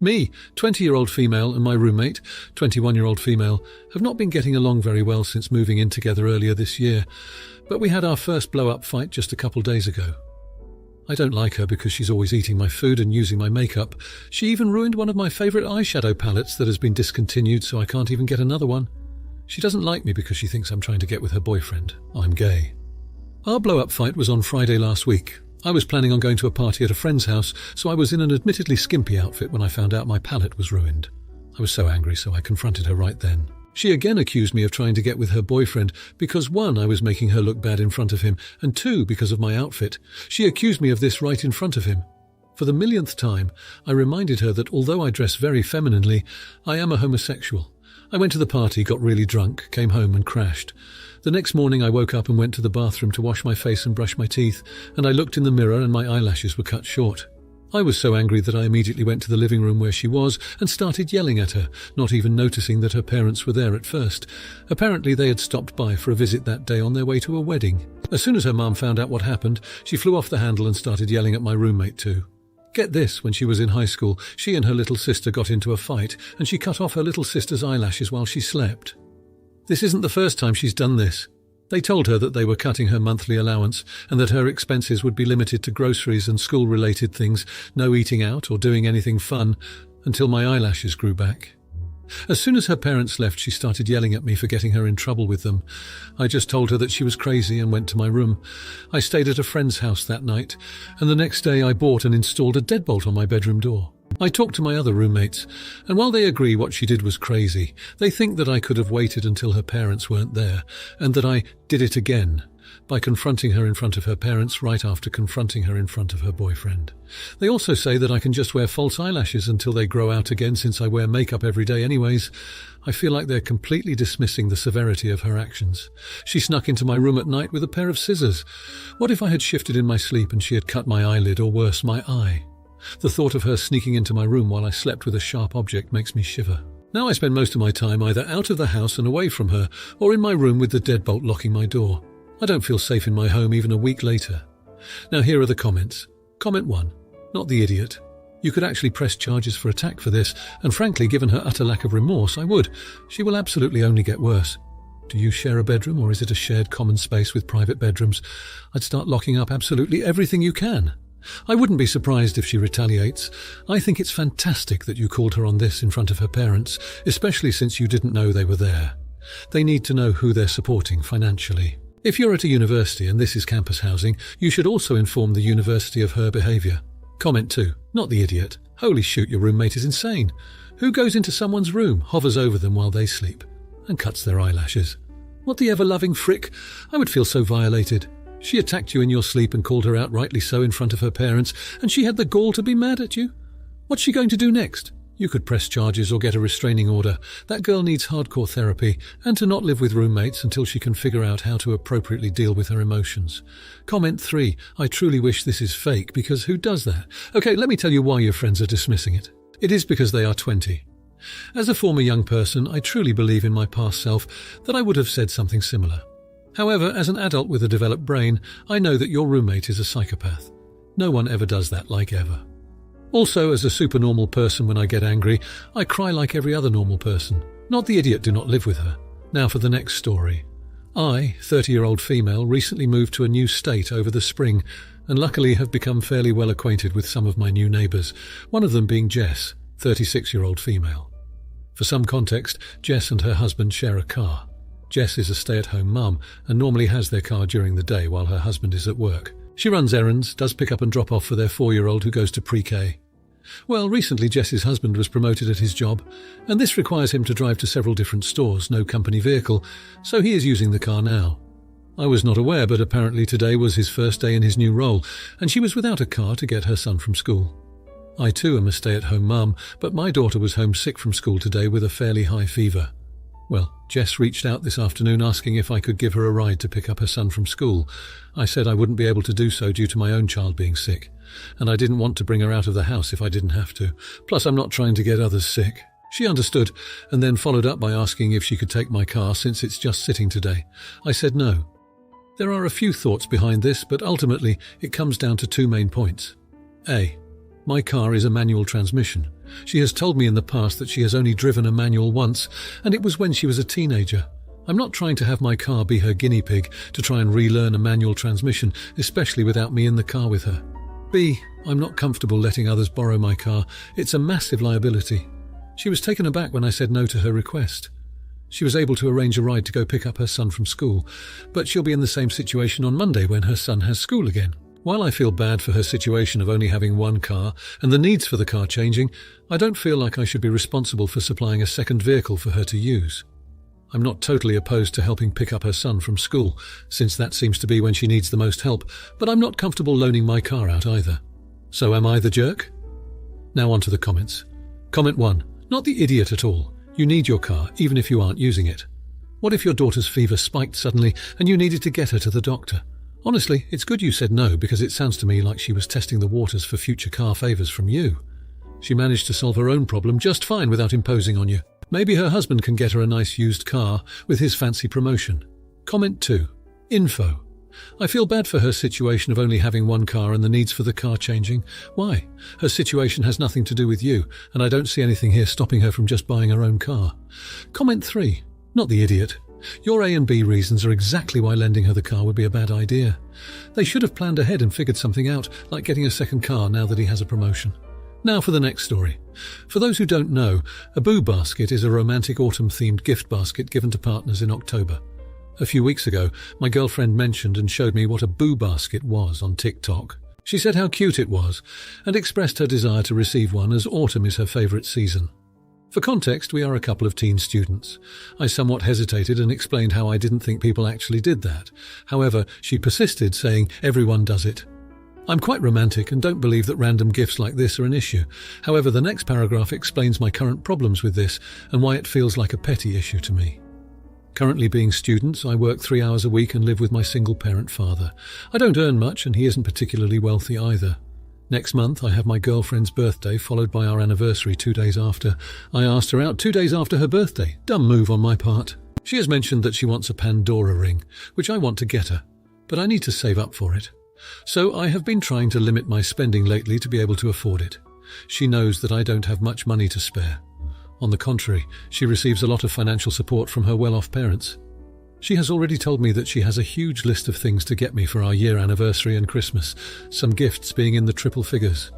Me, 20-year-old female, and my roommate, 21-year-old female, have not been getting along very well since moving in together earlier this year, but we had our first blow-up fight just a couple days ago. I don't like her because she's always eating my food and using my makeup. She even ruined one of my favourite eyeshadow palettes that has been discontinued, so I can't even get another one. She doesn't like me because she thinks I'm trying to get with her boyfriend. I'm gay. Our blow-up fight was on Friday last week. I was planning on going to a party at a friend's house, so I was in an admittedly skimpy outfit when I found out my palette was ruined. I was so angry, so I confronted her right then. She again accused me of trying to get with her boyfriend because 1, I was making her look bad in front of him, and 2, because of my outfit. She accused me of this right in front of him. For the millionth time, I reminded her that although I dress very femininely, I am a homosexual. I went to the party, got really drunk, came home and crashed. The next morning I woke up and went to the bathroom to wash my face and brush my teeth, and I looked in the mirror and my eyelashes were cut short. I was so angry that I immediately went to the living room where she was and started yelling at her, not even noticing that her parents were there at first. Apparently they had stopped by for a visit that day on their way to a wedding. As soon as her mum found out what happened, she flew off the handle and started yelling at my roommate too. Get this, when she was in high school, she and her little sister got into a fight and she cut off her little sister's eyelashes while she slept. This isn't the first time she's done this. They told her that they were cutting her monthly allowance and that her expenses would be limited to groceries and school-related things, no eating out or doing anything fun, until my eyelashes grew back. As soon as her parents left, she started yelling at me for getting her in trouble with them. I just told her that she was crazy and went to my room. I stayed at a friend's house that night, and the next day I bought and installed a deadbolt on my bedroom door. I talked to my other roommates, and while they agree what she did was crazy, they think that I could have waited until her parents weren't there, and that I did it again by confronting her in front of her parents right after confronting her in front of her boyfriend. They also say that I can just wear false eyelashes until they grow out again since I wear makeup every day anyways. I feel like they're completely dismissing the severity of her actions. She snuck into my room at night with a pair of scissors. What if I had shifted in my sleep and she had cut my eyelid or worse, my eye? The thought of her sneaking into my room while I slept with a sharp object makes me shiver. Now I spend most of my time either out of the house and away from her, or in my room with the deadbolt locking my door. I don't feel safe in my home even a week later. Now here are the comments. Comment 1. Not the idiot. You could actually press charges for attack for this, and frankly, given her utter lack of remorse, I would. She will absolutely only get worse. Do you share a bedroom, or is it a shared common space with private bedrooms? I'd start locking up absolutely everything you can. I wouldn't be surprised if she retaliates. I think it's fantastic that you called her on this in front of her parents, especially since you didn't know they were there. They need to know who they're supporting financially. If you're at a university and this is campus housing, you should also inform the university of her behaviour. Comment 2. Not the idiot. Holy shoot, your roommate is insane. Who goes into someone's room, hovers over them while they sleep, and cuts their eyelashes? What the ever-loving frick? I would feel so violated. She attacked you in your sleep and called her out, rightly so, in front of her parents, and she had the gall to be mad at you? What's she going to do next? You could press charges or get a restraining order. That girl needs hardcore therapy, and to not live with roommates until she can figure out how to appropriately deal with her emotions. Comment 3. I truly wish this is fake, because who does that? Okay, let me tell you why your friends are dismissing it. It is because they are 20. As a former young person, I truly believe in my past self that I would have said something similar. However, as an adult with a developed brain, I know that your roommate is a psychopath. No one ever does that like ever. Also, as a supernormal person, when I get angry, I cry like every other normal person. Not the idiot, do not live with her. Now for the next story. I, 30-year-old female, recently moved to a new state over the spring, and luckily have become fairly well acquainted with some of my new neighbours, one of them being Jess, 36-year-old female. For some context, Jess and her husband share a car. Jess is a stay-at-home mum and normally has their car during the day while her husband is at work. She runs errands, does pick up and drop off for their 4-year-old who goes to pre-K. Well, recently Jess's husband was promoted at his job, and this requires him to drive to several different stores, no company vehicle, so he is using the car now. I was not aware, but apparently today was his first day in his new role, and she was without a car to get her son from school. I too am a stay-at-home mum, but my daughter was home sick from school today with a fairly high fever. Well, Jess reached out this afternoon asking if I could give her a ride to pick up her son from school. I said I wouldn't be able to do so due to my own child being sick, and I didn't want to bring her out of the house if I didn't have to. Plus, I'm not trying to get others sick. She understood, and then followed up by asking if she could take my car since it's just sitting today. I said no. There are a few thoughts behind this, but ultimately it comes down to two main points. A. My car is a manual transmission. She has told me in the past that she has only driven a manual once, and it was when she was a teenager. I'm not trying to have my car be her guinea pig to try and relearn a manual transmission, especially without me in the car with her. B. I'm not comfortable letting others borrow my car. It's a massive liability. She was taken aback when I said no to her request. She was able to arrange a ride to go pick up her son from school, but she'll be in the same situation on Monday when her son has school again. While I feel bad for her situation of only having one car and the needs for the car changing, I don't feel like I should be responsible for supplying a second vehicle for her to use. I'm not totally opposed to helping pick up her son from school, since that seems to be when she needs the most help, but I'm not comfortable loaning my car out either. So am I the jerk? Now on to the comments. Comment 1. Not the idiot at all. You need your car, even if you aren't using it. What if your daughter's fever spiked suddenly and you needed to get her to the doctor? Honestly, it's good you said no, because it sounds to me like she was testing the waters for future car favours from you. She managed to solve her own problem just fine without imposing on you. Maybe her husband can get her a nice used car with his fancy promotion. Comment 2. Info. I feel bad for her situation of only having one car and the needs for the car changing. Why? Her situation has nothing to do with you, and I don't see anything here stopping her from just buying her own car. Comment 3. Not the idiot. Your A and B reasons are exactly why lending her the car would be a bad idea. They should have planned ahead and figured something out, like getting a second car now that he has a promotion. Now for the next story. For those who don't know, a Boo Basket is a romantic autumn-themed gift basket given to partners in October. A few weeks ago, my girlfriend mentioned and showed me what a Boo Basket was on TikTok. She said how cute it was, and expressed her desire to receive one as autumn is her favourite season. For context, we are a couple of teen students. I somewhat hesitated and explained how I didn't think people actually did that. However, she persisted, saying everyone does it. I'm quite romantic and don't believe that random gifts like this are an issue. However, the next paragraph explains my current problems with this and why it feels like a petty issue to me. Currently being students, I work 3 hours a week and live with my single-parent father. I don't earn much and he isn't particularly wealthy either. Next month, I have my girlfriend's birthday, followed by our anniversary 2 days after. I asked her out 2 days after her birthday. Dumb move on my part. She has mentioned that she wants a Pandora ring, which I want to get her, but I need to save up for it. So I have been trying to limit my spending lately to be able to afford it. She knows that I don't have much money to spare. On the contrary, she receives a lot of financial support from her well-off parents. She has already told me that she has a huge list of things to get me for our year anniversary and Christmas, some gifts being in the triple figures.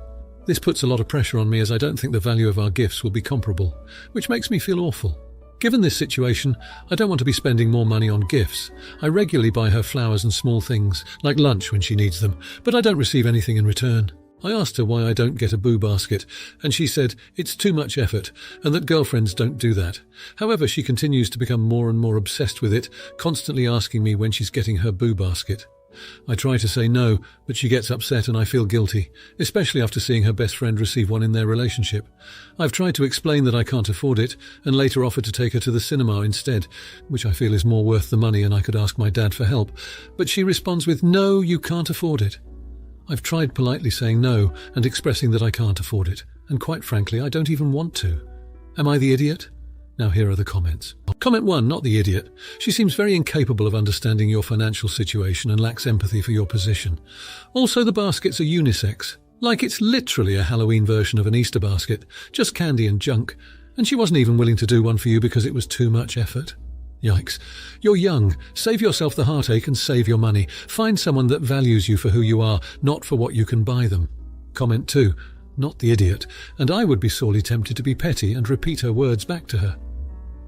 This puts a lot of pressure on me as I don't think the value of our gifts will be comparable, which makes me feel awful. Given this situation, I don't want to be spending more money on gifts. I regularly buy her flowers and small things, like lunch when she needs them, but I don't receive anything in return. I asked her why I don't get a Boo Basket, and she said it's too much effort, and that girlfriends don't do that. However, she continues to become more and more obsessed with it, constantly asking me when she's getting her Boo Basket. I try to say no, but she gets upset and I feel guilty, especially after seeing her best friend receive one in their relationship. I've tried to explain that I can't afford it, and later offered to take her to the cinema instead, which I feel is more worth the money and I could ask my dad for help, but she responds with, "No, you can't afford it." I've tried politely saying no and expressing that I can't afford it, and quite frankly, I don't even want to. Am I the idiot? Now here are the comments. Comment 1, not the idiot. She seems very incapable of understanding your financial situation and lacks empathy for your position. Also, the baskets are unisex. Like it's literally a Halloween version of an Easter basket, just candy and junk. And she wasn't even willing to do one for you because it was too much effort. Yikes. You're young. Save yourself the heartache and save your money. Find someone that values you for who you are, not for what you can buy them. Comment 2, not the idiot. And I would be sorely tempted to be petty and repeat her words back to her.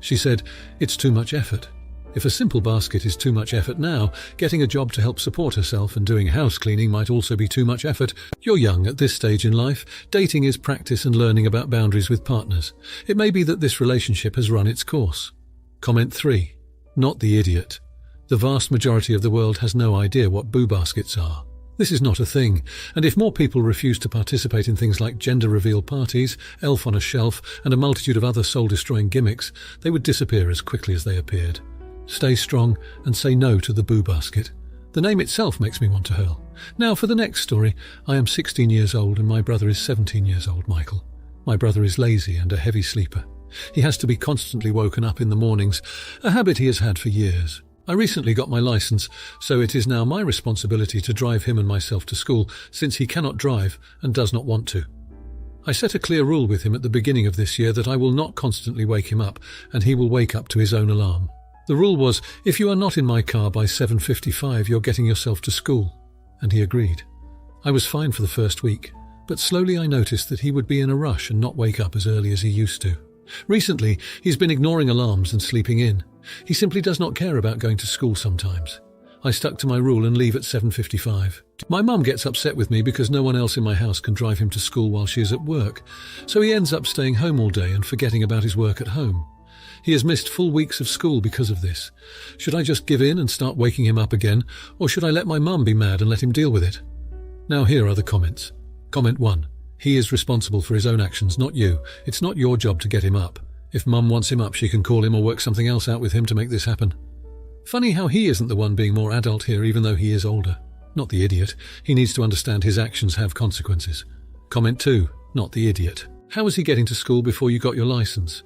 She said, it's too much effort. If a simple basket is too much effort now, getting a job to help support herself and doing house cleaning might also be too much effort. You're young at this stage in life. Dating is practice and learning about boundaries with partners. It may be that this relationship has run its course. Comment 3, not the idiot. The vast majority of the world has no idea what Boo Baskets are. This is not a thing, and if more people refused to participate in things like gender reveal parties, elf on a shelf, and a multitude of other soul-destroying gimmicks, they would disappear as quickly as they appeared. Stay strong and say no to the Boo Basket. The name itself makes me want to hurl. Now for the next story. I am 16 years old and my brother is 17 years old, Michael. My brother is lazy and a heavy sleeper. He has to be constantly woken up in the mornings, a habit he has had for years. I recently got my license, so it is now my responsibility to drive him and myself to school, since he cannot drive and does not want to. I set a clear rule with him at the beginning of this year that I will not constantly wake him up, and he will wake up to his own alarm. The rule was, if you are not in my car by 7:55, you're getting yourself to school. And he agreed. I was fine for the first week, but slowly I noticed that he would be in a rush and not wake up as early as he used to. Recently, he's been ignoring alarms and sleeping in. He simply does not care about going to school sometimes. I stuck to my rule and leave at 7:55. My mum gets upset with me because no one else in my house can drive him to school while she is at work, so he ends up staying home all day and forgetting about his work at home. He has missed full weeks of school because of this. Should I just give in and start waking him up again, or should I let my mum be mad and let him deal with it? Now here are the comments. Comment 1. He is responsible for his own actions, not you. It's not your job to get him up. If mum wants him up, she can call him or work something else out with him to make this happen. Funny how he isn't the one being more adult here, even though he is older. Not the idiot. He needs to understand his actions have consequences. Comment 2. Not the idiot. How is he getting to school before you got your license?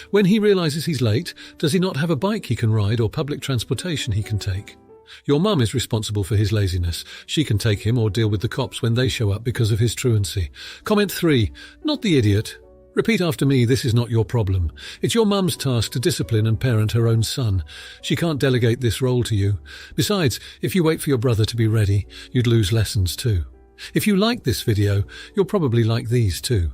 When he realizes he's late, does he not have a bike he can ride or public transportation he can take? Your mum is responsible for his laziness. She can take him or deal with the cops when they show up because of his truancy. Comment 3. Not the idiot. Repeat after me, this is not your problem. It's your mum's task to discipline and parent her own son. She can't delegate this role to you. Besides, if you wait for your brother to be ready, you'd lose lessons too. If you like this video, you'll probably like these too.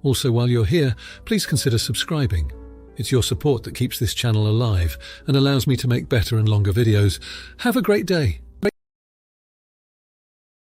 Also, while you're here, please consider subscribing. It's your support that keeps this channel alive and allows me to make better and longer videos. Have a great day.